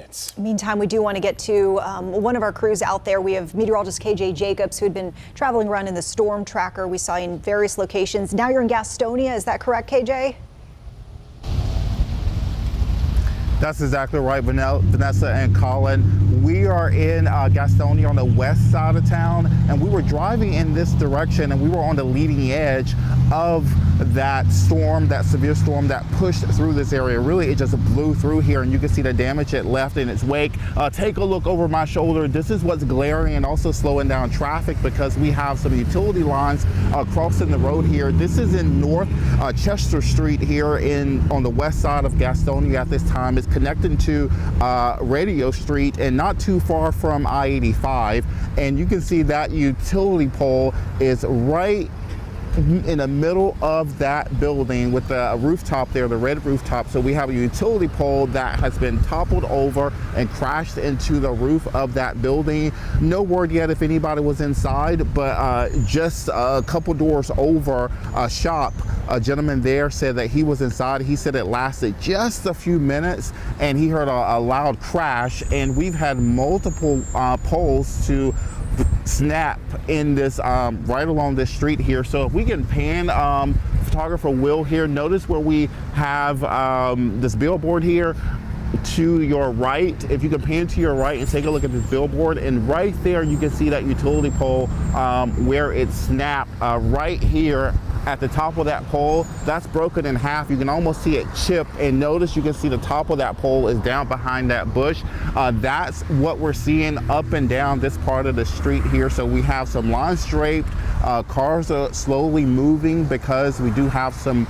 minutes. Meantime, we do want to get to one of our crews out there. We have meteorologist KJ Jacobs, who had been traveling around in the storm tracker we saw in various locations. Now you're in Gastonia, is that correct, KJ? That's exactly right, Vanessa and Colin. We are in Gastonia on the west side of town, and we were driving in this direction, and we were on the leading edge of that storm, that severe storm that pushed through this area. Really, it just blew through here, and you can see the damage it left in its wake. Take a look over my shoulder. This is what's glaring and also slowing down traffic because we have some utility lines crossing the road here. This is in North Chester Street here on the west side of Gastonia at this time. It's connecting to Radio Street and not too far from I-85. And you can see that utility pole is right in the middle of that building with the rooftop there, the red rooftop. So we have a utility pole that has been toppled over and crashed into the roof of that building. No word yet if anybody was inside, but just a couple doors over a shop, a gentleman there said that he was inside. He said it lasted just a few minutes and he heard a loud crash, and we've had multiple poles to snap in this right along this street here. So if we can pan photographer Will here, notice where we have this billboard here to your right. If you can pan to your right and take a look at this billboard, and right there you can see that utility pole where it snapped right here at the top of that pole. That's broken in half. You can almost see it chip, and notice you can see the top of that pole is down behind that bush. That's what we're seeing up and down this part of the street here. So we have some lines draped, cars are slowly moving because we do have some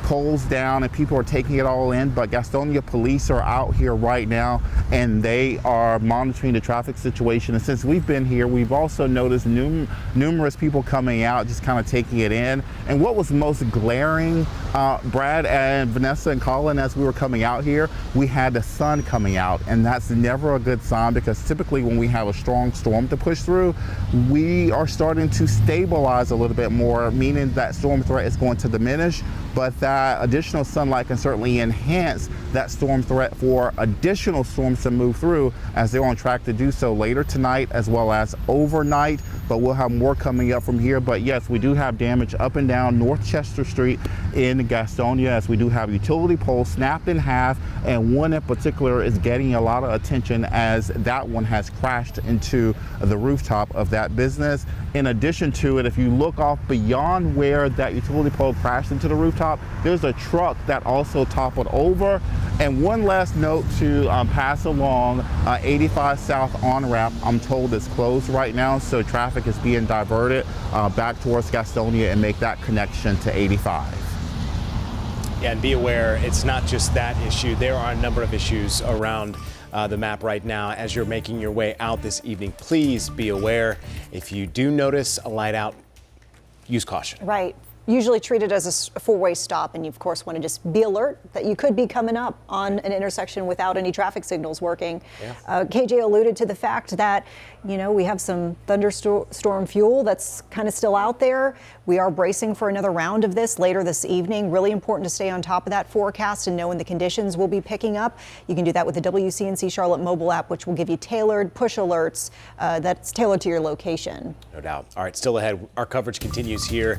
poles down and people are taking it all in, but Gastonia police are out here right now and they are monitoring the traffic situation. And since we've been here, we've also noticed numerous people coming out, just kind of taking it in. And what was most glaring, Brad and Vanessa and Colin, as we were coming out here, we had the sun coming out, and that's never a good sign because typically when we have a strong storm to push through, we are starting to stabilize a little bit more, meaning that storm threat is going to diminish, but that additional sunlight can certainly enhance that storm threat for additional storms to move through, as they're on track to do so later tonight as well as overnight. But we'll have more coming up from here. But yes, we do have damage up and down North Chester Street in Gastonia, as we do have utility poles snapped in half, and one in particular is getting a lot of attention as that one has crashed into the rooftop of that business. In addition to it, if you look off beyond where that utility pole crashed into the rooftop, there's a truck that also toppled over. And one last note to pass along, 85 South on-ramp, I'm told is closed right now, so traffic is being diverted back towards Gastonia and make that connection to 85. Yeah, and be aware, it's not just that issue. There are a number of issues around the map right now as you're making your way out this evening. Please be aware. If you do notice a light out, use caution. Right. Usually treated as a four-way stop, and you of course want to just be alert that you could be coming up on an intersection without any traffic signals working. Yeah. KJ alluded to the fact that, you know, we have some thunderstorm fuel that's kind of still out there. We are bracing for another round of this later this evening. Really important to stay on top of that forecast and know when the conditions will be picking up. You can do that with the WCNC Charlotte mobile app, which will give you tailored push alerts that's tailored to your location. No doubt. All right, still ahead, our coverage continues here